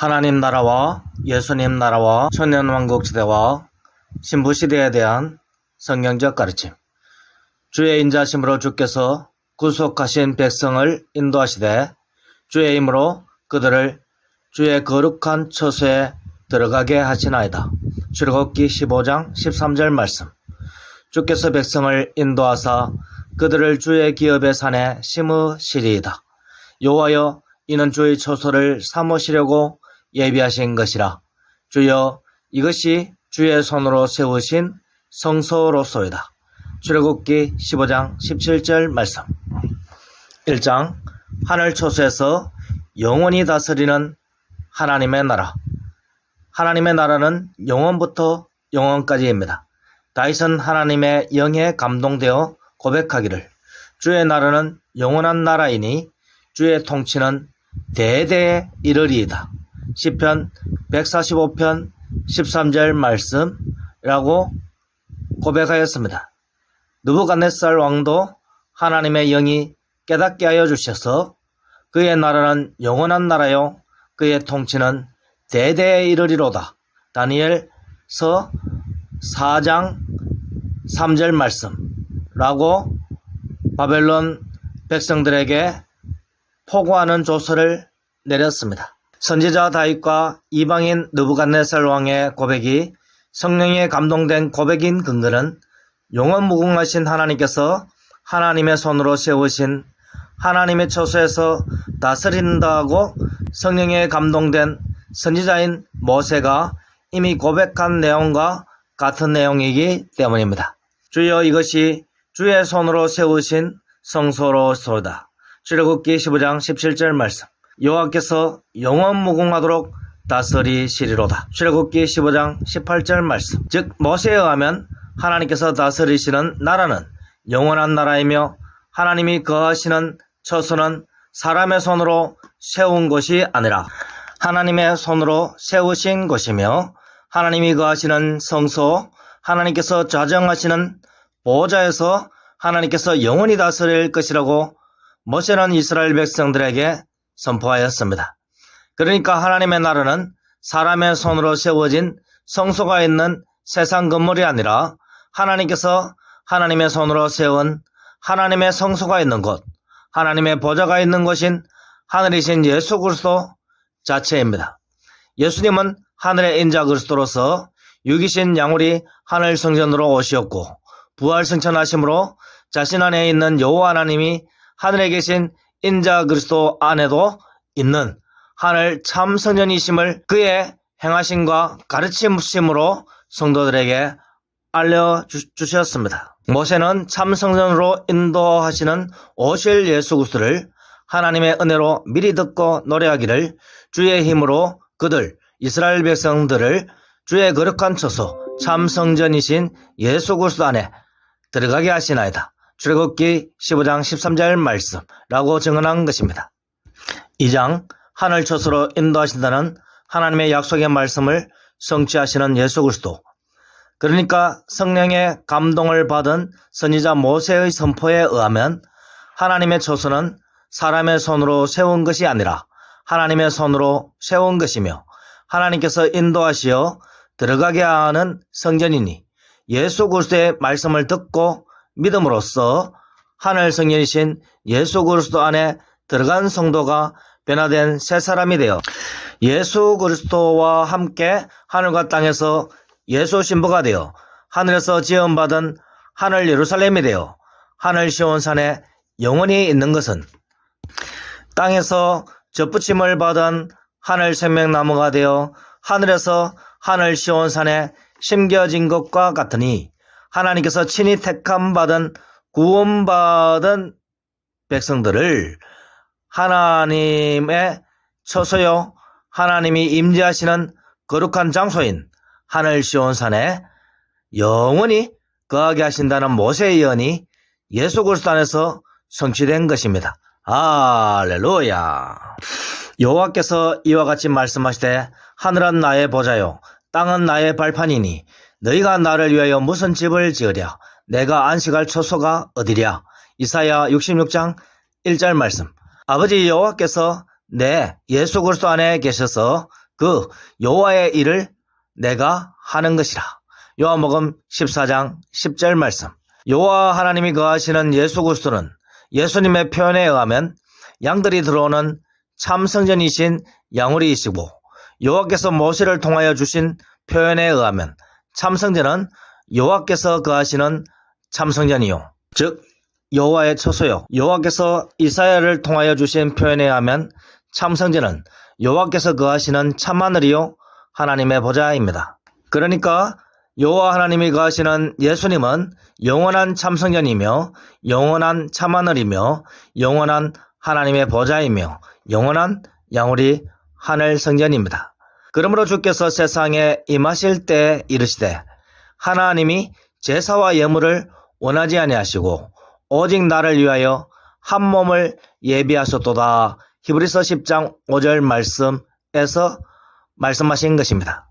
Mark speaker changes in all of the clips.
Speaker 1: 하나님 나라와 예수님 나라와 천년왕국 시대와 신부시대에 대한 성경적 가르침. 주의 인자심으로 주께서 구속하신 백성을 인도하시되 주의 힘으로 그들을 주의 거룩한 처소에 들어가게 하시나이다. 출애굽기 15장 13절 말씀. 주께서 백성을 인도하사 그들을 주의 기업의 산에 심으시리이다. 여호와여, 이는 주의 처소를 삼으시려고 예비하신 것이라. 주여, 이것이 주의 손으로 세우신 성소로소이다. 출애굽기 15장 17절 말씀. 1장 하늘 처소에서 영원히 다스리는 하나님의 나라. 하나님의 나라는 영원부터 영원까지입니다. 다윗은 하나님의 영에 감동되어 고백하기를, 주의 나라는 영원한 나라이니 주의 통치는 대대에 이르리이다. 시편 145편 13절 말씀이라고 고백하였습니다. 느부갓네살 왕도 하나님의 영이 깨닫게 하여 주셔서 그의 나라는 영원한 나라요 그의 통치는 대대에 이르리로다. 다니엘서 4장 3절 말씀라고 바벨론 백성들에게 포고하는 조서를 내렸습니다. 선지자 다윗과 이방인 느부갓네살 왕의 고백이 성령에 감동된 고백인 근거는 영원무궁하신 하나님께서 하나님의 손으로 세우신 하나님의 처소에서 다스린다고 성령에 감동된 선지자인 모세가 이미 고백한 내용과 같은 내용이기 때문입니다. 주여, 이것이 주의 손으로 세우신 성소로소이다. 출애굽기 15장 17절 말씀. 여호와께서 영원무궁하도록 다스리시리로다. 출애굽기 15장 18절 말씀. 즉 모세에 의하면 하나님께서 다스리시는 나라는 영원한 나라이며 하나님이 거하시는 처소는 사람의 손으로 세운 것이 아니라 하나님의 손으로 세우신 것이며, 하나님이 거하시는 성소, 하나님께서 좌정하시는 보좌에서 하나님께서 영원히 다스릴 것이라고 모세는 이스라엘 백성들에게 선포하였습니다. 그러니까 하나님의 나라는 사람의 손으로 세워진 성소가 있는 세상 건물이 아니라 하나님께서 하나님의 손으로 세운 하나님의 성소가 있는 곳, 하나님의 보좌가 있는 곳인 하늘이신 예수 그리스도 자체입니다. 예수님은 하늘의 인자 그리스도로서 육이신 양우리 하늘 성전으로 오시었고, 부활 승천하심으로 자신 안에 있는 여호와 하나님이 하늘에 계신 인자 그리스도 안에도 있는 하늘 참 성전이심을 그의 행하심과 가르치심으로 성도들에게 알려주셨습니다. 모세는 참 성전으로 인도하시는 오실 예수 그리스도를 하나님의 은혜로 미리 듣고 노래하기를, 주의 힘으로 그들 이스라엘 백성들을 주의 거룩한 처소 참 성전이신 예수 그리스도 안에 들어가게 하시나이다. 출애굽기 15장 13절 말씀라고 증언한 것입니다. 2장 하늘 처소로 인도하신다는 하나님의 약속의 말씀을 성취하시는 예수 그리스도. 그러니까 성령의 감동을 받은 선지자 모세의 선포에 의하면 하나님의 처소는 사람의 손으로 세운 것이 아니라 하나님의 손으로 세운 것이며, 하나님께서 인도하시어 들어가게 하는 성전이니 예수 그리스도의 말씀을 듣고 믿음으로써 하늘 성전이신 예수 그리스도 안에 들어간 성도가 변화된 새 사람이 되어 예수 그리스도와 함께 하늘과 땅에서 예수 신부가 되어 하늘에서 지음받은 하늘 예루살렘이 되어 하늘 시온산에 영원히 있는 것은 땅에서 접붙임을 받은 하늘 생명나무가 되어 하늘에서 하늘 시온산에 심겨진 것과 같으니, 하나님께서 친히 택함 받은 구원받은 백성들을 하나님의 처소요 하나님이 임재하시는 거룩한 장소인 하늘 시온산에 영원히 거하게 하신다는 모세의 예언이 예수 그리스도 안에서 성취된 것입니다. 할렐루야. 여호와께서 이와 같이 말씀하시되, 하늘은 나의 보좌요 땅은 나의 발판이니 너희가 나를 위하여 무슨 집을 지으랴? 내가 안식할 처소가 어디랴? 이사야 66장 1절 말씀. 아버지 여호와께서 예수 그리스도 안에 계셔서 그 여호와의 일을 내가 하는 것이라. 요한복음 14장 10절 말씀. 여호와 하나님이 거하시는 예수 그리스도는 예수님의 표현에 의하면 양들이 들어오는 참성전이신 양우리이시고, 여호와께서 모세를 통하여 주신 표현에 의하면 참성전은 여호와께서 거하시는 참성전이요, 즉 여호와의 처소요, 여호와께서 이사야를 통하여 주신 표현에 의하면 참성전은 여호와께서 거하시는 참하늘이요 하나님의 보좌입니다. 그러니까 여호와 하나님이 거하시는 예수님은 영원한 참성전이며 영원한 참하늘이며 영원한 하나님의 보좌이며 영원한 양우리 하늘 성전입니다. 그러므로 주께서 세상에 임하실 때 이르시되 하나님이 제사와 예물을 원하지 아니하시고 오직 나를 위하여 한 몸을 예비하셨도다. 히브리서 10장 5절 말씀에서 말씀하신 것입니다.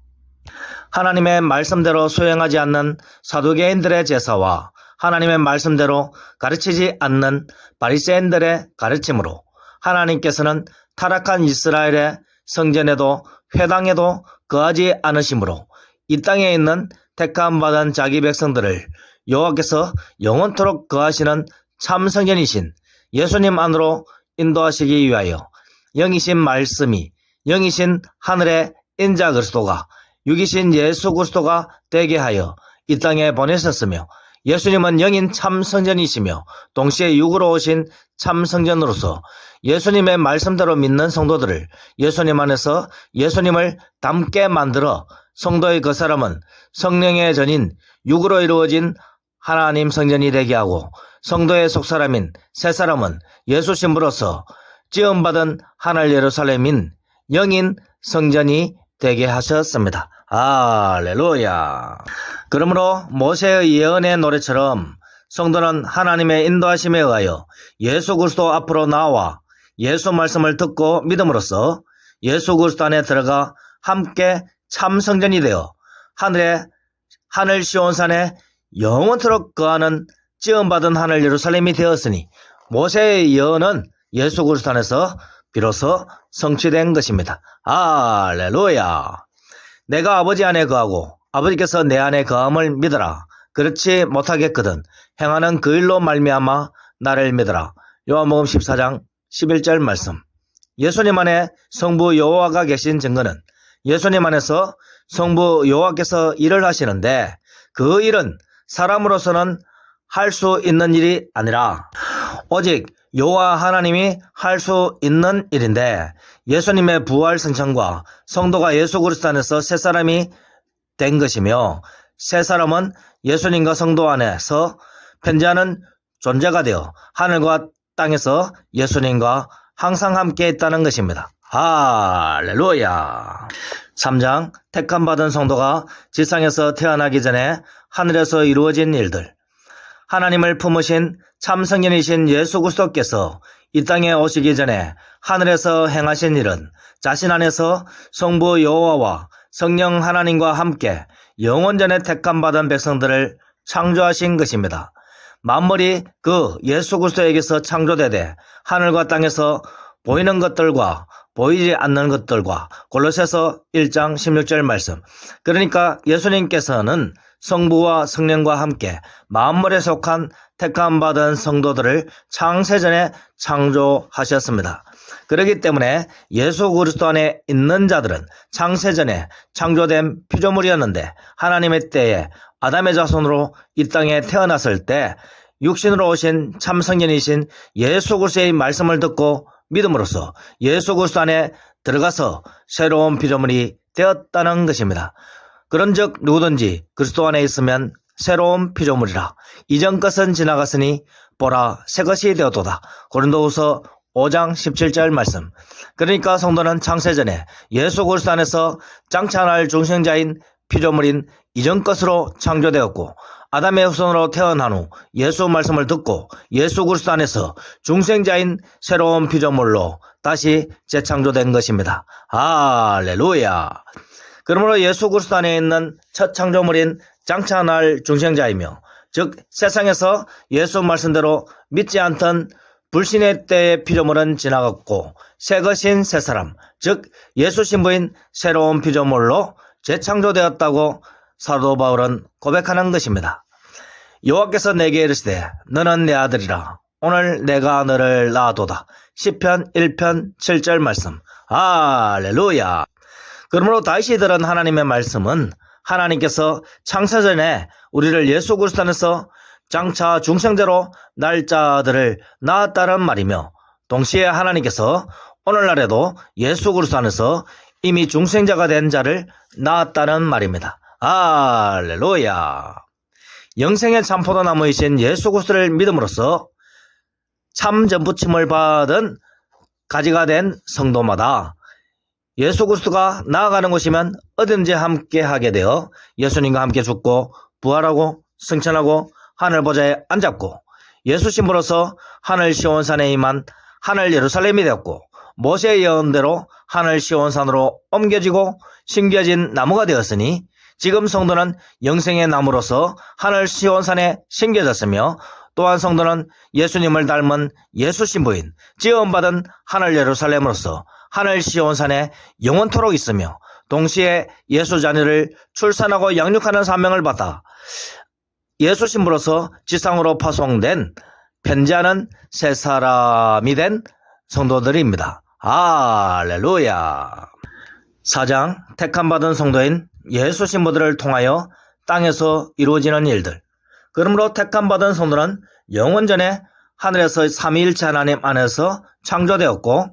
Speaker 1: 하나님의 말씀대로 수행하지 않는 사두개인들의 제사와 하나님의 말씀대로 가르치지 않는 바리새인들의 가르침으로 하나님께서는 타락한 이스라엘의 성전에도 회당에도 거하지 않으시므로 이 땅에 있는 택함 받은 자기 백성들을 여호와께서 영원토록 거하시는 참성전이신 예수님 안으로 인도하시기 위하여 영이신 말씀이 영이신 하늘의 인자 그리스도가 육이신 예수 그리스도가 되게 하여 이 땅에 보내셨으며, 예수님은 영인 참성전이시며 동시에 육으로 오신 참성전으로서 예수님의 말씀대로 믿는 성도들을 예수님 안에서 예수님을 닮게 만들어 성도의 그 사람은 성령의 전인 육으로 이루어진 하나님 성전이 되게 하고, 성도의 속사람인 새 사람은 예수 신부로서 지음받은 하늘 예루살렘인 영인 성전이 되게 하셨습니다. 할렐루야. 그러므로 모세의 예언의 노래처럼 성도는 하나님의 인도하심에 의하여 예수 그리스도 앞으로 나와 예수 말씀을 듣고 믿음으로써 예수 그리스도 안에 들어가 함께 참성전이 되어 하늘 시온산에 영원토록 거하는 지음받은 하늘 예루살렘이 되었으니 모세의 예언은 예수 그리스도 안에서 비로소 성취된 것입니다. 할렐루야. 내가 아버지 안에 거하고 아버지께서 내 안에 거함을 믿어라. 그렇지 못하겠거든 행하는 그 일로 말미암아 나를 믿어라. 요한복음 14장 11절 말씀. 예수님 안에 성부 여호와가 계신 증거는 예수님 안에서 성부 여호와께서 일을 하시는데, 그 일은 사람으로서는 할 수 있는 일이 아니라 오직 여호와 하나님이 할 수 있는 일인데, 예수님의 부활 승천과 성도가 예수 그리스도 안에서 새 사람이 된 것이며, 새 사람은 예수님과 성도 안에서 편재하는 존재가 되어 하늘과 땅에서 예수님과 항상 함께 있다는 것입니다. 할렐루야. 3장 택함받은 성도가 지상에서 태어나기 전에 하늘에서 이루어진 일들. 하나님을 품으신 참성전이신 예수 그리스도께서 이 땅에 오시기 전에 하늘에서 행하신 일은 자신 안에서 성부 여호와와 성령 하나님과 함께 영원전에 택함받은 백성들을 창조하신 것입니다. 만물이 그 예수 그리스도에게서 창조되되 하늘과 땅에서 보이는 것들과 보이지 않는 것들과 골로새서 1장 16절 말씀. 그러니까 예수님께서는 성부와 성령과 함께 만물에 속한 택함받은 성도들을 창세전에 창조하셨습니다. 그렇기 때문에 예수 그리스도 안에 있는 자들은 창세전에 창조된 피조물이었는데, 하나님의 때에 아담의 자손으로 이 땅에 태어났을 때 육신으로 오신 참성전이신 예수 그리스도의 말씀을 듣고 믿음으로써 예수 그리스도 안에 들어가서 새로운 피조물이 되었다는 것입니다. 그런즉 누구든지 그리스도 안에 있으면 새로운 피조물이라. 이전 것은 지나갔으니 보라 새 것이 되었도다. 고린도후서 5장 17절 말씀. 그러니까 성도는 창세전에 예수 그리스도 안에서 장차할 중생자인 피조물인 이전 것으로 창조되었고, 아담의 후손으로 태어난 후 예수 말씀을 듣고 예수 그리스도 안에서 중생자인 새로운 피조물로 다시 재창조된 것입니다. 할렐루야. 그러므로 예수 그리스도 안에 있는 첫 창조물인 장차날 중생자이며, 즉 세상에서 예수 말씀대로 믿지 않던 불신의 때의 피조물은 지나갔고 새 것인 새 사람, 즉 예수 신부인 새로운 피조물로 재창조되었다고 사도 바울은 고백하는 것입니다. 여호와께서 내게 이르시되 너는 내 아들이라 오늘 내가 너를 낳아도다. 시편 1편 7절 말씀. 할렐루야. 그러므로 다윗이 들은 하나님의 말씀은 하나님께서 창세전에 우리를 예수 그리스도 안에서 장차 중생자로 날짜들을 낳았다는 말이며, 동시에 하나님께서 오늘날에도 예수 그리스도 안에서 이미 중생자가 된 자를 낳았다는 말입니다. 할렐루야. 영생의 참포도나무이신 예수 그리스도를 믿음으로써 참 전부침을 받은 가지가 된 성도마다 예수 그리스도가 나아가는 곳이면 어딘지 함께 하게 되어 예수님과 함께 죽고 부활하고 승천하고 하늘 보좌에 앉았고, 예수 신부로서 하늘 시온산에 임한 하늘 예루살렘이 되었고, 모세의 예언대로 하늘 시온산으로 옮겨지고 심겨진 나무가 되었으니 지금 성도는 영생의 나무로서 하늘 시온산에 심겨졌으며, 또한 성도는 예수님을 닮은 예수 신부인 지음받은 하늘 예루살렘으로서 하늘 시온산에 영원토록 있으며, 동시에 예수 자녀를 출산하고 양육하는 사명을 받아 예수 신부로서 지상으로 파송된 편지하는 새 사람이 된 성도들입니다. 할렐루야. 4장 택함받은 성도인 예수 신부들을 통하여 땅에서 이루어지는 일들. 그러므로 택함받은 성도는 영원전에 하늘에서 삼위일체 하나님 안에서 창조되었고,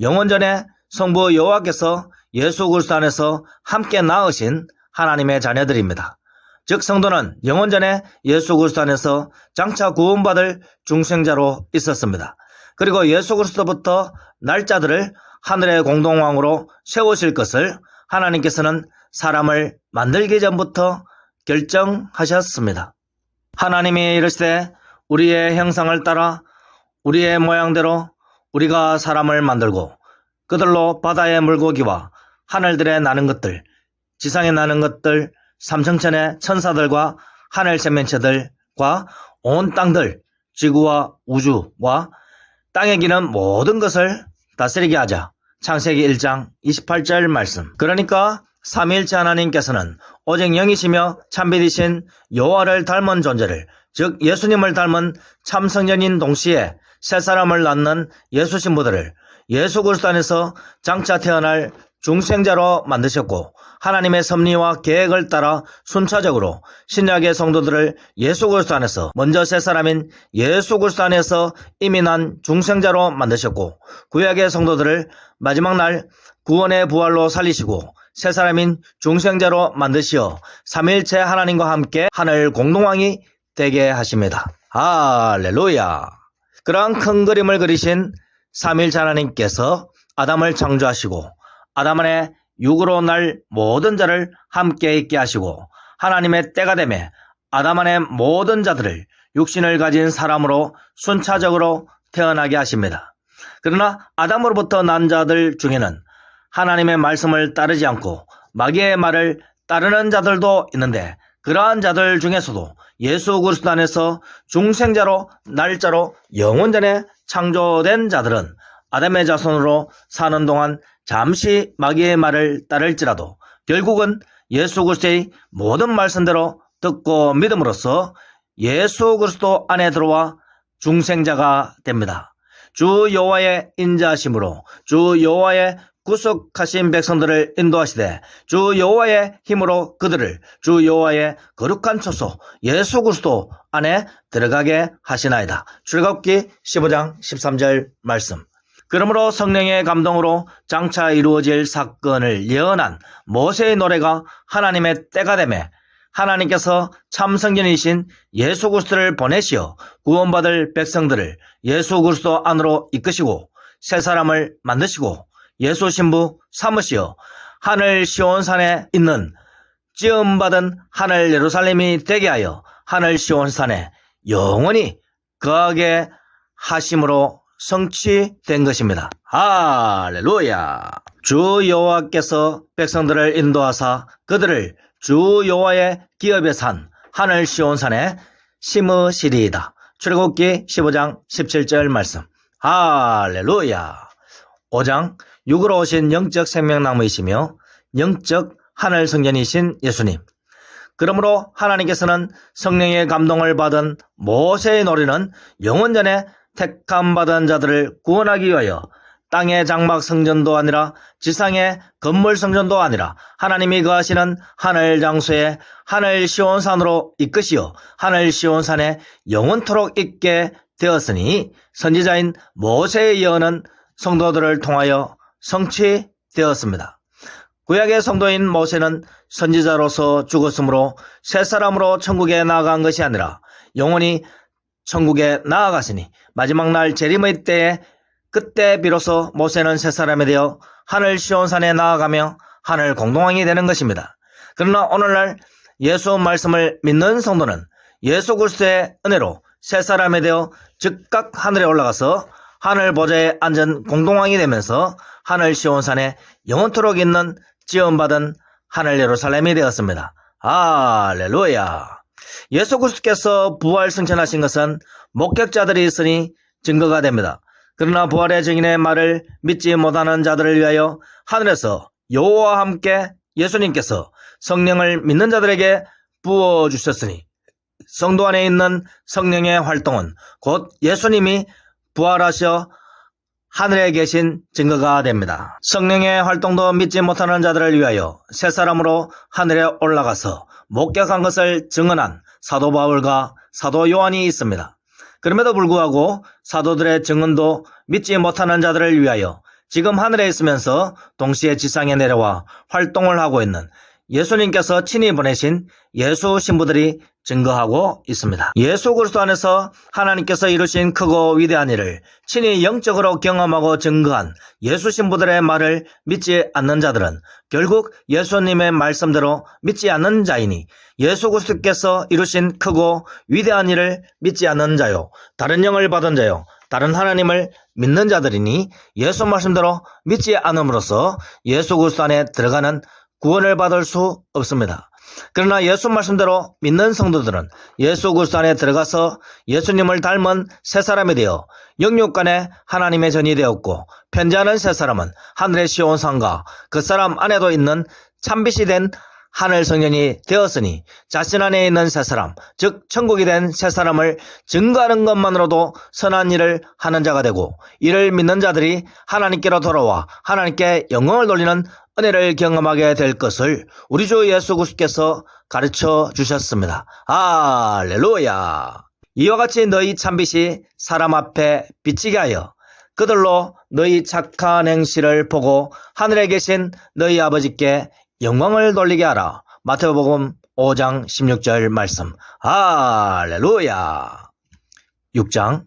Speaker 1: 영원전에 성부 여호와께서 예수 그리스도 안에서 함께 낳으신 하나님의 자녀들입니다. 즉 성도는 영원전에 예수 그리스도 안에서 장차 구원받을 중생자로 있었습니다. 그리고 예수 그리스도부터 날짜들을 하늘의 공동왕으로 세우실 것을 하나님께서는 사람을 만들기 전부터 결정하셨습니다. 하나님이 이르시되 우리의 형상을 따라 우리의 모양대로 우리가 사람을 만들고 그들로 바다의 물고기와 하늘들에 나는 것들, 지상에 나는 것들, 삼성천의 천사들과 하늘 생명체들과 온 땅들, 지구와 우주와 땅에 기는 모든 것을 다스리게 하자. 창세기 1장 28절 말씀. 그러니까 삼위일체 하나님께서는 오직 영이시며 참빛이신 여호와를 닮은 존재를, 즉 예수님을 닮은 참성전인 동시에 새 사람을 낳는 예수 신부들을 예수 그리스도 안에서 장차 태어날 중생자로 만드셨고, 하나님의 섭리와 계획을 따라 순차적으로 신약의 성도들을 예수 그리스도 안에서 먼저 새 사람인 예수 그리스도 안에서 이미 난 중생자로 만드셨고, 구약의 성도들을 마지막 날 구원의 부활로 살리시고 새 사람인 중생자로 만드시어 삼위일체 하나님과 함께 하늘 공동왕이 되게 하십니다. 할렐루야. 그러한 큰 그림을 그리신 삼위일체 하나님께서 아담을 창조하시고 아담 안에 육으로 날 모든 자를 함께 있게 하시고, 하나님의 때가 되매 아담 안에 모든 자들을 육신을 가진 사람으로 순차적으로 태어나게 하십니다. 그러나 아담으로부터 난 자들 중에는 하나님의 말씀을 따르지 않고 마귀의 말을 따르는 자들도 있는데, 그러한 자들 중에서도 예수 그리스도 안에서 중생자로 날짜로 영원전에 창조된 자들은 아담의 자손으로 사는 동안 잠시 마귀의 말을 따를지라도 결국은 예수 그리스도의 모든 말씀대로 듣고 믿음으로써 예수 그리스도 안에 들어와 중생자가 됩니다. 주 여호와의 인자하심으로 주 여호와의 구속하신 백성들을 인도하시되 주 여호와의 힘으로 그들을 주 여호와의 거룩한 초소 예수 그리스도 안에 들어가게 하시나이다. 출애굽기 15장 13절 말씀. 그러므로 성령의 감동으로 장차 이루어질 사건을 예언한 모세의 노래가 하나님의 때가 되매 하나님께서 참 성전이신 예수 그리스도를 보내시어 구원받을 백성들을 예수 그리스도 안으로 이끄시고 새 사람을 만드시고 예수 신부 삼으시어 하늘 시온산에 있는 지음받은 하늘 예루살렘이 되게 하여 하늘 시온산에 영원히 거하게 하심으로 성취된 것입니다. 할렐루야. 주 여호와께서 백성들을 인도하사 그들을 주 여호와의 기업에 산 하늘 시온산에 심으시리이다. 출애굽기 15장 17절 말씀. 할렐루야. 5장 6으로 오신 영적 생명나무이시며 영적 하늘 성전이신 예수님. 그러므로 하나님께서는 성령의 감동을 받은 모세의 노래는 영원전에 택함받은 자들을 구원하기 위하여 땅의 장막 성전도 아니라 지상의 건물 성전도 아니라 하나님이 거하시는 하늘 장소에 하늘 시온산으로 이끄시어 하늘 시온산에 영원토록 있게 되었으니 선지자인 모세의 예언은 성도들을 통하여 성취되었습니다. 구약의 성도인 모세는 선지자로서 죽었으므로 새 사람으로 천국에 나아간 것이 아니라 영원히 천국에 나아갔으니 마지막 날 재림의 때에 그때 비로소 모세는 새 사람이 되어 하늘 시온산에 나아가며 하늘 공동왕이 되는 것입니다. 그러나 오늘날 예수 말씀을 믿는 성도는 예수 그리스도의 은혜로 새 사람이 되어 즉각 하늘에 올라가서 하늘 보좌에 앉은 공동왕이 되면서 하늘 시온산에 영원토록 있는 지원받은 하늘 예루살렘이 되었습니다. 할렐루야. 예수 그리스도께서 부활 승천하신 것은 목격자들이 있으니 증거가 됩니다. 그러나 부활의 증인의 말을 믿지 못하는 자들을 위하여 하늘에서 여호와와 함께 예수님께서 성령을 믿는 자들에게 부어주셨으니 성도 안에 있는 성령의 활동은 곧 예수님이 부활하셔 하늘에 계신 증거가 됩니다. 성령의 활동도 믿지 못하는 자들을 위하여 새 사람으로 하늘에 올라가서 목격한 것을 증언한 사도 바울과 사도 요한이 있습니다. 그럼에도 불구하고 사도들의 증언도 믿지 못하는 자들을 위하여 지금 하늘에 있으면서 동시에 지상에 내려와 활동을 하고 있는 예수님께서 친히 보내신 예수 신부들이 증거하고 있습니다. 예수 그리스도 안에서 하나님께서 이루신 크고 위대한 일을 친히 영적으로 경험하고 증거한 예수 신부들의 말을 믿지 않는 자들은 결국 예수님의 말씀대로 믿지 않는 자이니 예수 그리스도께서 이루신 크고 위대한 일을 믿지 않는 자요 다른 영을 받은 자요 다른 하나님을 믿는 자들이니 예수 말씀대로 믿지 않음으로써 예수 그리스도 안에 들어가는 구원을 받을 수 없습니다. 그러나 예수 말씀대로 믿는 성도들은 예수 그리스도 안에 들어가서 예수님을 닮은 새 사람이 되어 영육간에 하나님의 전이 되었고 편지하는 새 사람은 하늘의 시온산과 그 사람 안에도 있는 참빛이 된 하늘 성전이 되었으니 자신 안에 있는 새 사람, 즉 천국이 된 새 사람을 증거하는 것만으로도 선한 일을 하는 자가 되고 이를 믿는 자들이 하나님께로 돌아와 하나님께 영광을 돌리는 은혜를 경험하게 될 것을 우리 주 예수 그리스도께서 가르쳐 주셨습니다. 할렐루야. 이와 같이 너희 참빛이 사람 앞에 비치게 하여 그들로 너희 착한 행실을 보고 하늘에 계신 너희 아버지께 영광을 돌리게 하라. 마태복음 5장 16절 말씀. 할렐루야. 6장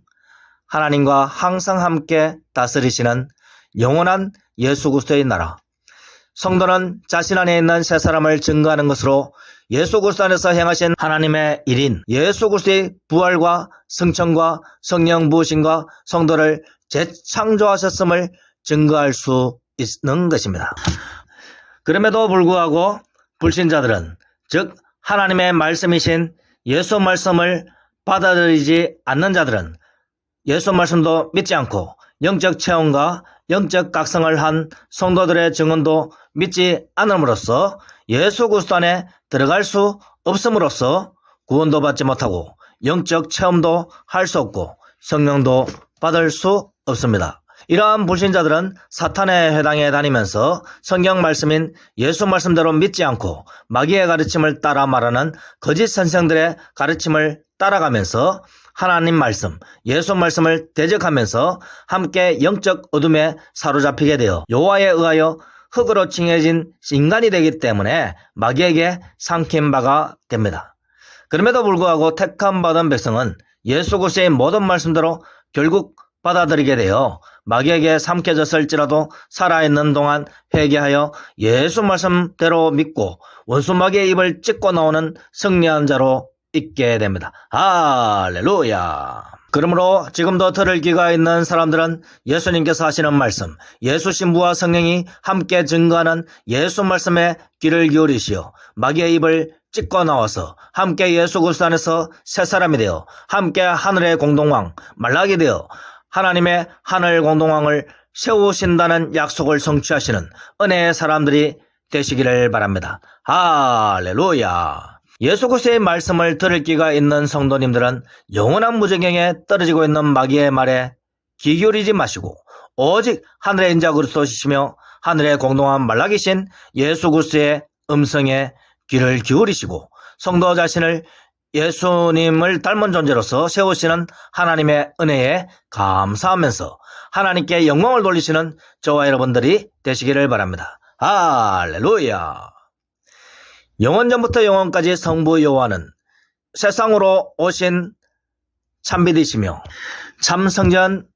Speaker 1: 하나님과 항상 함께 다스리시는 영원한 예수 그리스도의 나라. 성도는 자신 안에 있는 새 사람을 증거하는 것으로 예수 그리스도 안에서 행하신 하나님의 일인 예수 그리스도의 부활과 승천과 성령 부으심과 성도를 재창조하셨음을 증거할 수 있는 것입니다. 그럼에도 불구하고 불신자들은 즉 하나님의 말씀이신 예수 말씀을 받아들이지 않는 자들은 예수 말씀도 믿지 않고 영적 체험과 영적 각성을 한 성도들의 증언도 믿지 않음으로써 예수 그리스도 안에 들어갈 수 없음으로써 구원도 받지 못하고 영적 체험도 할 수 없고 성령도 받을 수 없습니다. 이러한 불신자들은 사탄의 회당에 다니면서 성경 말씀인 예수 말씀대로 믿지 않고 마귀의 가르침을 따라 말하는 거짓 선생들의 가르침을 따라가면서 하나님 말씀, 예수 말씀을 대적하면서 함께 영적 어둠에 사로잡히게 되어 여호와에 의하여 흙으로 칭해진 인간이 되기 때문에 마귀에게 삼킨 바가 됩니다. 그럼에도 불구하고 택함받은 백성은 예수 그리스도의 모든 말씀대로 결국 받아들이게 되어 마귀에게 삼켜졌을지라도 살아있는 동안 회개하여 예수 말씀대로 믿고 원수 마귀의 입을 찢고 나오는 승리한 자로 있게 됩니다. 할렐루야. 그러므로 지금도 들을 귀가 있는 사람들은 예수님께서 하시는 말씀, 예수 신부와 성령이 함께 증거하는 예수 말씀에 귀를 기울이시어 마귀의 입을 찢고 나와서 함께 예수 그리스도 안에서 새 사람이 되어 함께 하늘의 공동왕 말라게 되어 하나님의 하늘 공동왕을 세우신다는 약속을 성취하시는 은혜의 사람들이 되시기를 바랍니다. 할렐루야. 예수 그리스도의 말씀을 들을 기가 있는 성도님들은 영원한 무저경에 떨어지고 있는 마귀의 말에 귀 기울이지 마시고 오직 하늘의 인자 그리스도시며 하늘의 공동한 말라기신 예수 그리스도의 음성에 귀를 기울이시고 성도 자신을 예수님을 닮은 존재로서 세우시는 하나님의 은혜에 감사하면서 하나님께 영광을 돌리시는 저와 여러분들이 되시기를 바랍니다. 할렐루야. 영원전부터 영원까지 성부 여호와는 세상으로 오신 참빛이시며 참성전이시며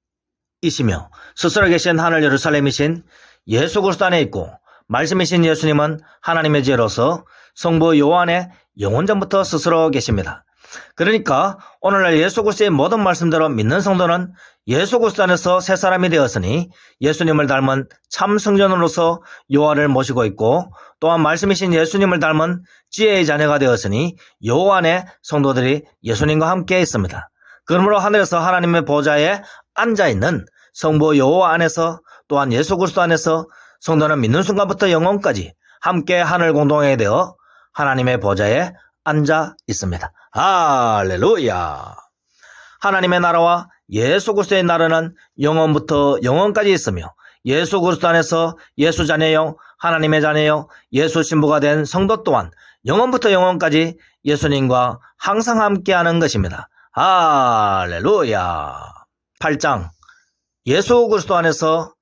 Speaker 1: 스스로 계신 하늘 예루살렘이신 예수 그리스도 안에 있고 말씀이신 예수님은 하나님의 지혜로서 성부 여호와 안에 영원전부터 스스로 계십니다. 그러니까 오늘날 예수 그리스도의 모든 말씀대로 믿는 성도는 예수 그리스도 안에서 새 사람이 되었으니 예수님을 닮은 참 성전으로서 여호와를 모시고 있고 또한 말씀이신 예수님을 닮은 지혜의 자녀가 되었으니 여호와 안에 성도들이 예수님과 함께 있습니다. 그러므로 하늘에서 하나님의 보좌에 앉아있는 성부 여호와 안에서 또한 예수 그리스도 안에서 성도는 믿는 순간부터 영원까지 함께 하늘 공동에 되어 하나님의 보좌에 앉아 있습니다. 할렐루야. 하나님의 나라와 예수 그리스도의 나라는 영원부터 영원까지 있으며 예수 그리스도 안에서 예수 자녀요 하나님의 자녀요 예수 신부가 된 성도 또한 영원부터 영원까지 예수님과 항상 함께하는 것입니다. 할렐루야. 8장 예수 그리스도 안에서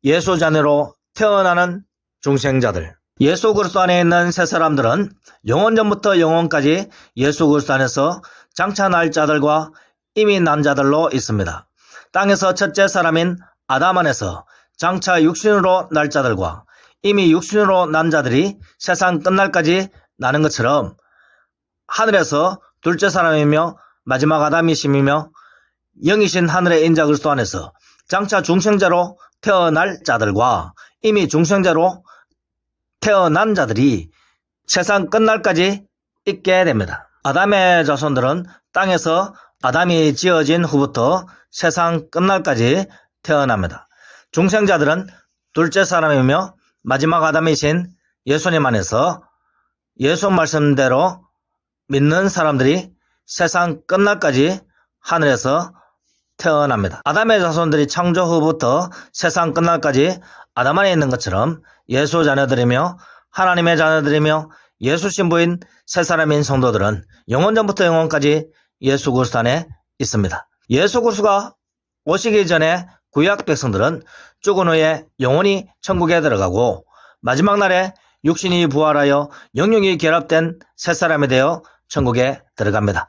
Speaker 1: 예수 자녀로 태어나는 중생자들. 예수 그리스도 안에 있는 새 사람들은 영원전부터 영원까지 예수 그리스도 안에서 장차 날 자들과 이미 난 자들로 있습니다. 땅에서 첫째 사람인 아담 안에서 장차 육신으로 날 자들과 이미 육신으로 난 자들이 세상 끝날까지 나는 것처럼 하늘에서 둘째 사람이며 마지막 아담이심이며 영이신 하늘의 인자 그리스도 안에서 장차 중생자로 태어날 자들과 이미 중생자로 태어난 자들이 세상 끝날까지 있게 됩니다. 아담의 자손들은 땅에서 아담이 지어진 후부터 세상 끝날까지 태어납니다. 중생자들은 둘째 사람이며 마지막 아담이신 예수님 안에서 예수 말씀대로 믿는 사람들이 세상 끝날까지 하늘에서 태어납니다. 아담의 자손들이 창조 후부터 세상 끝날까지 아담 안에 있는 것처럼 예수 자녀들이며 하나님의 자녀들이며 예수 신부인 새 사람인 성도들은 영원전부터 영원까지 예수 그리스도 안에 있습니다. 예수 그리스도가 오시기 전에 구약 백성들은 죽은 후에 영원히 천국에 들어가고 마지막 날에 육신이 부활하여 영육이 결합된 새 사람이 되어 천국에 들어갑니다.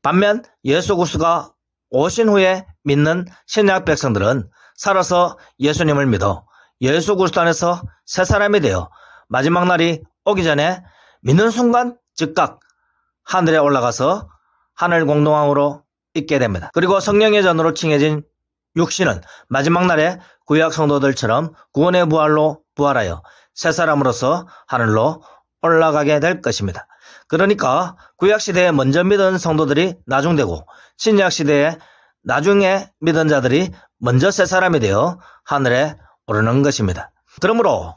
Speaker 1: 반면 예수 그리스도가 오신 후에 믿는 신약 백성들은 살아서 예수님을 믿어 예수 그리스도 안에서 새 사람이 되어 마지막 날이 오기 전에 믿는 순간 즉각 하늘에 올라가서 하늘 공동왕으로 있게 됩니다. 그리고 성령의 전으로 칭해진 육신은 마지막 날에 구약 성도들처럼 구원의 부활로 부활하여 새 사람으로서 하늘로 올라가게 될 것입니다. 그러니까 구약시대에 먼저 믿은 성도들이 나중되고 신약시대에 나중에 믿은 자들이 먼저 새 사람이 되어 하늘에 오르는 것입니다. 그러므로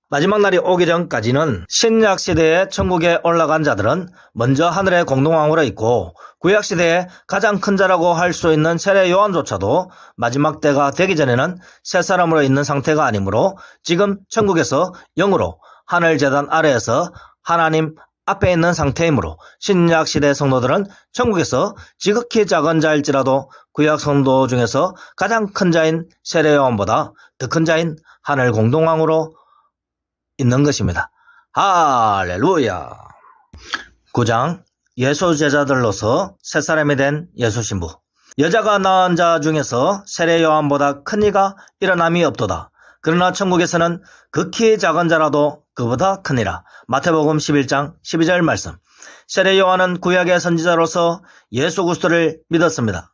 Speaker 1: 마지막 날이 오기 전까지는 신약시대에 천국에 올라간 자들은 먼저 하늘의 공동왕으로 있고 구약시대에 가장 큰 자라고 할 수 있는 세례 요한조차도 마지막 때가 되기 전에는 새 사람으로 있는 상태가 아니므로 지금 천국에서 영으로 하늘 제단 아래에서 하나님 앞에 있는 상태이므로 신약시대 성도들은 천국에서 지극히 작은 자일지라도 구약 성도 중에서 가장 큰 자인 세례 요한보다 더 큰 자인 하늘 공동왕으로 있는 것입니다. 할렐루야. 9장 예수 제자들로서 새 사람이 된 예수 신부. 여자가 낳은 자 중에서 세례 요한보다 큰 이가 일어남이 없도다. 그러나 천국에서는 극히 작은 자라도 그보다 크니라. 마태복음 11장 12절 말씀. 세례 요한은 구약의 선지자로서 예수 그리스도를 믿었습니다.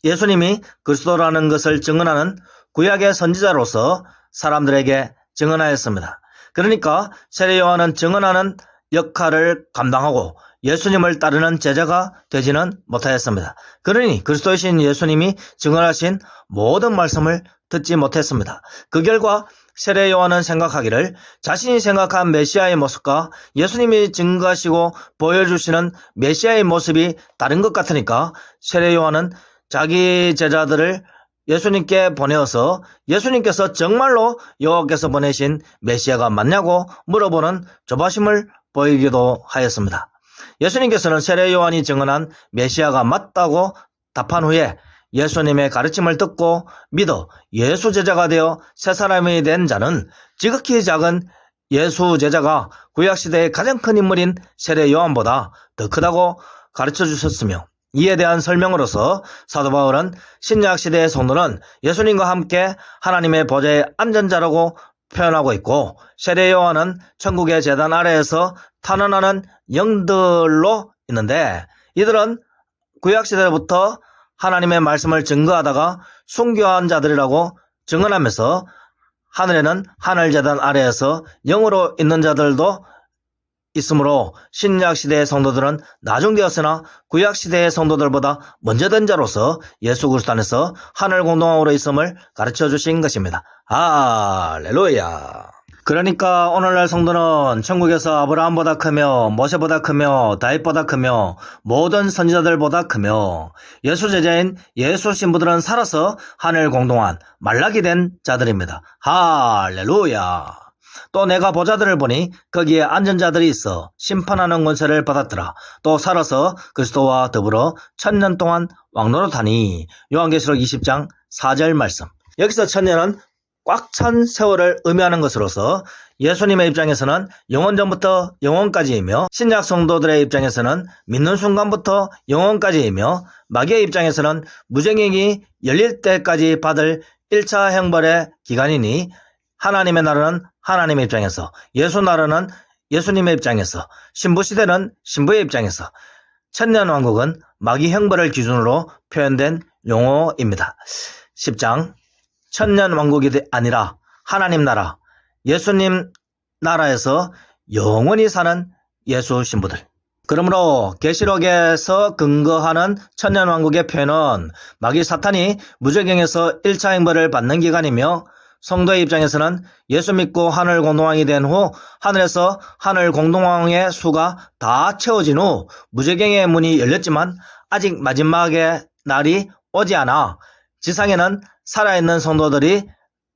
Speaker 1: 예수님이 그리스도라는 것을 증언하는 구약의 선지자로서 사람들에게 증언하였습니다. 그러니까 세례 요한은 증언하는 역할을 감당하고 예수님을 따르는 제자가 되지는 못하였습니다. 그러니 그리스도이신 예수님이 증언하신 모든 말씀을 듣지 못했습니다. 그 결과 세례 요한은 생각하기를 자신이 생각한 메시아의 모습과 예수님이 증거하시고 보여주시는 메시아의 모습이 다른 것 같으니까 세례 요한은 자기 제자들을 예수님께 보내어서 예수님께서 정말로 여호와께서 보내신 메시아가 맞냐고 물어보는 조바심을 보이기도 하였습니다. 예수님께서는 세례 요한이 증언한 메시아가 맞다고 답한 후에 예수님의 가르침을 듣고 믿어 예수 제자가 되어 새 사람이 된 자는 지극히 작은 예수 제자가 구약시대의 가장 큰 인물인 세례 요한보다 더 크다고 가르쳐 주셨으며, 이에 대한 설명으로서 사도 바울은 신약시대의 성도는 예수님과 함께 하나님의 보좌에 앉은 자라고 표현하고 있고, 세례 요한은 천국의 제단 아래에서 탄원하는 영들로 있는데, 이들은 구약시대부터 하나님의 말씀을 증거하다가 순교한 자들이라고 증언하면서 하늘에는 하늘제단 아래에서 영으로 있는 자들도 있으므로 신약시대의 성도들은 나중되었으나 구약시대의 성도들보다 먼저 된 자로서 예수 그리스도 안에서 하늘 공동으로 있음을 가르쳐 주신 것입니다. 할렐루야. 그러니까 오늘날 성도는 천국에서 아브라함보다 크며 모세보다 크며 다윗보다 크며 모든 선지자들보다 크며 예수 제자인 예수 신부들은 살아서 하늘 공동한 말라기 된 자들입니다. 할렐루야. 또 내가 보좌들을 보니 거기에 앉은 자들이 있어 심판하는 권세를 받았더라. 또 살아서 그리스도와 더불어 1000년 동안 왕노릇하니. 요한계시록 20장 4절 말씀. 여기서 1000년은 꽉 찬 세월을 의미하는 것으로서 예수님의 입장에서는 영원 전부터 영원까지이며, 신약 성도들의 입장에서는 믿는 순간부터 영원까지이며, 마귀의 입장에서는 무정행이 열릴 때까지 받을 1차 형벌의 기간이니, 하나님의 나라는 하나님의 입장에서, 예수 나라는 예수님의 입장에서, 신부시대는 신부의 입장에서, 천년왕국은 마귀 형벌을 기준으로 표현된 용어입니다. 10장 천년왕국이 아니라 하나님 나라, 예수님 나라에서 영원히 사는 예수 신부들. 그러므로 계시록에서 근거하는 천년왕국의 표현은 마귀 사탄이 무저갱에서 1차 형벌을 받는 기간이며, 성도의 입장에서는 예수 믿고 하늘 공동왕이 된 후 하늘에서 하늘 공동왕의 수가 다 채워진 후 무저갱의 문이 열렸지만 아직 마지막의 날이 오지 않아 지상에는 살아있는 성도들이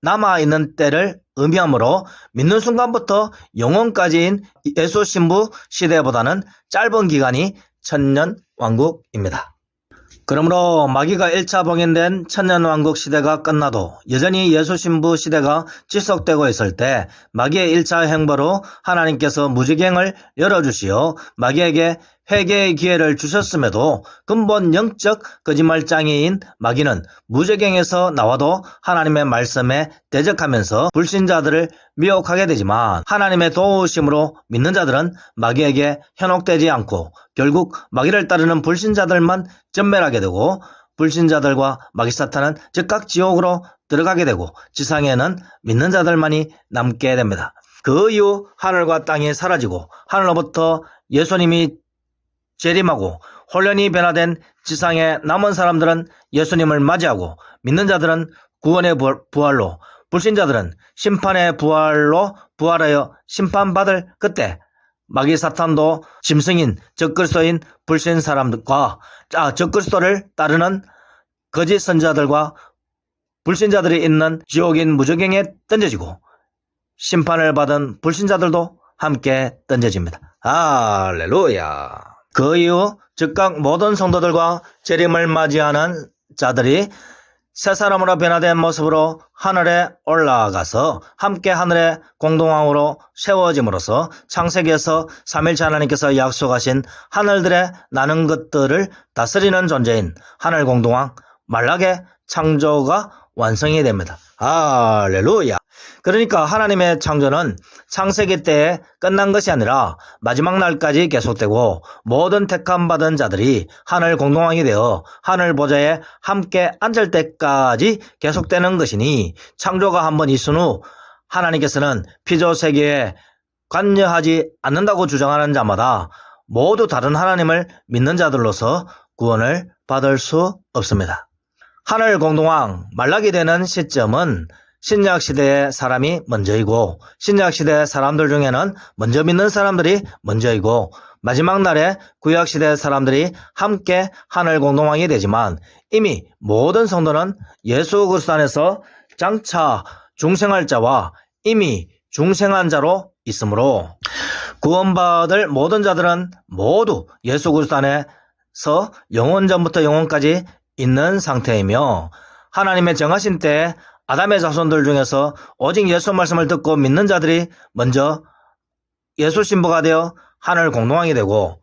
Speaker 1: 남아있는 때를 의미하므로 믿는 순간부터 영원까지인 예수 신부 시대보다는 짧은 기간이 천년왕국입니다. 그러므로 마귀가 1차 봉인된 천년왕국 시대가 끝나도 여전히 예수 신부 시대가 지속되고 있을 때 마귀의 1차 형벌로 하나님께서 무지갱을 열어주시어 마귀에게 회개의 기회를 주셨음에도 근본 영적 거짓말장애인 마귀는 무저갱에서 나와도 하나님의 말씀에 대적하면서 불신자들을 미혹하게 되지만, 하나님의 도우심으로 믿는 자들은 마귀에게 현혹되지 않고 결국 마귀를 따르는 불신자들만 전멸하게 되고, 불신자들과 마귀 사탄은 즉각 지옥으로 들어가게 되고 지상에는 믿는 자들만이 남게 됩니다. 그 이후 하늘과 땅이 사라지고 하늘로부터 예수님이 재림하고 혼련이 변화된 지상의 남은 사람들은 예수님을 맞이하고, 믿는 자들은 구원의 부활로, 불신자들은 심판의 부활로 부활하여 심판받을 그때 마귀 사탄도 짐승인 적그리스도인 불신 사람들과 적그리스도를 따르는 거짓 선지자들과 불신자들이 있는 지옥인 무저갱에 던져지고, 심판을 받은 불신자들도 함께 던져집니다. 할렐루야. 그 이후 즉각 모든 성도들과 재림을 맞이하는 자들이 새 사람으로 변화된 모습으로 하늘에 올라가서 함께 하늘의 공동왕으로 세워짐으로써 창세기에서 삼일체 하나님께서 약속하신 하늘들에 나는 것들을 다스리는 존재인 하늘 공동왕 말락의 창조가 완성이 됩니다. 할렐루야. 그러니까 하나님의 창조는 창세기 때에 끝난 것이 아니라 마지막 날까지 계속되고, 모든 택함받은 자들이 하늘 공동왕이 되어 하늘 보좌에 함께 앉을 때까지 계속되는 것이니, 창조가 한번 있은 후 하나님께서는 피조 세계에 관여하지 않는다고 주장하는 자마다 모두 다른 하나님을 믿는 자들로서 구원을 받을 수 없습니다. 하늘 공동왕 말라기 되는 시점은 신약시대의 사람이 먼저이고 신약시대 사람들 중에는 먼저 믿는 사람들이 먼저이고 마지막 날에 구약시대 사람들이 함께 하늘 공동왕이 되지만 이미 모든 성도는 예수 그리스도 안에서 장차 중생할 자와 이미 중생한 자로 있으므로 구원받을 모든 자들은 모두 예수 그리스도 안에서 영원전부터 영원까지 있는 상태이며 하나님의 정하신 때에 아담의 자손들 중에서 오직 예수 말씀을 듣고 믿는 자들이 먼저 예수 신부가 되어 하늘 공동왕이 되고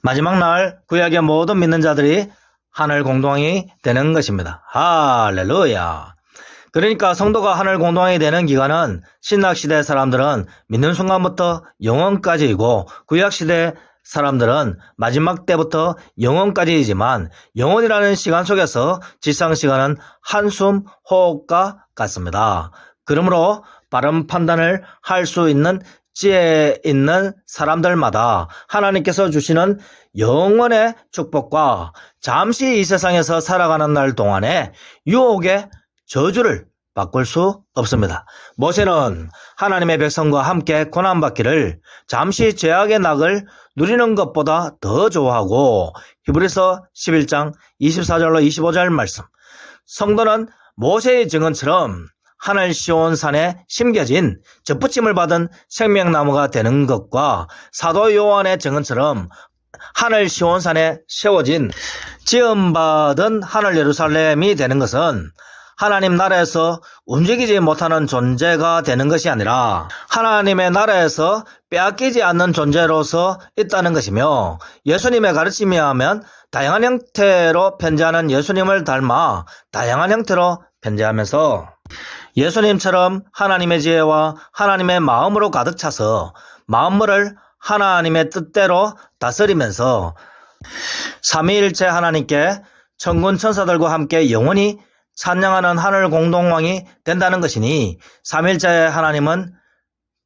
Speaker 1: 마지막 날 구약의 모든 믿는 자들이 하늘 공동왕이 되는 것입니다. 할렐루야. 그러니까 성도가 하늘 공동왕이 되는 기간은 신약시대 사람들은 믿는 순간부터 영원까지이고 구약시대 사람들은 마지막 때부터 영원까지이지만 영원이라는 시간 속에서 지상시간은 한숨 호흡과 같습니다. 그러므로 바른 판단을 할 수 있는 지혜 있는 사람들마다 하나님께서 주시는 영원의 축복과 잠시 이 세상에서 살아가는 날 동안에 유혹의 저주를 바꿀 수 없습니다. 모세는 하나님의 백성과 함께 고난받기를 잠시 죄악의 낙을 누리는 것보다 더 좋아하고 히브리서 11장 24절로 25절 말씀 성도는 모세의 증언처럼 하늘 시온산에 심겨진 접붙임을 받은 생명나무가 되는 것과 사도 요한의 증언처럼 하늘 시온산에 세워진 지음받은 하늘 예루살렘이 되는 것은 하나님 나라에서 움직이지 못하는 존재가 되는 것이 아니라 하나님의 나라에서 빼앗기지 않는 존재로서 있다는 것이며 예수님의 가르침에 하면 다양한 형태로 편지하는 예수님을 닮아 다양한 형태로 편지하면서 예수님처럼 하나님의 지혜와 하나님의 마음으로 가득 차서 만물을 하나님의 뜻대로 다스리면서 삼위일체 하나님께 천군 천사들과 함께 영원히 찬양하는 하늘 공동왕이 된다는 것이니 삼일자의 하나님은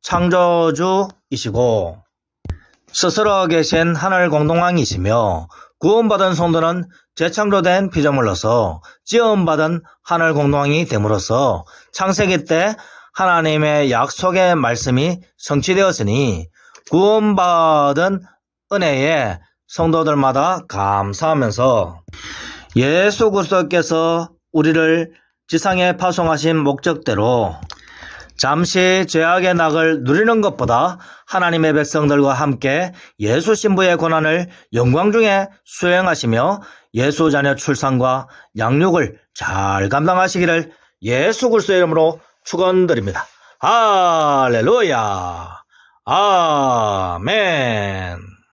Speaker 1: 창조주이시고 스스로 계신 하늘 공동왕이시며 구원받은 성도는 재창조된 피조물로서 지음받은 하늘 공동왕이 됨으로써 창세기 때 하나님의 약속의 말씀이 성취되었으니 구원받은 은혜에 성도들마다 감사하면서 예수 그리스도께서 우리를 지상에 파송하신 목적대로 잠시 죄악의 낙을 누리는 것보다 하나님의 백성들과 함께 예수 신부의 고난을 영광 중에 수행하시며 예수 자녀 출산과 양육을 잘 감당하시기를 예수 그리스도의 이름으로 축원드립니다. 할렐루야. 아멘.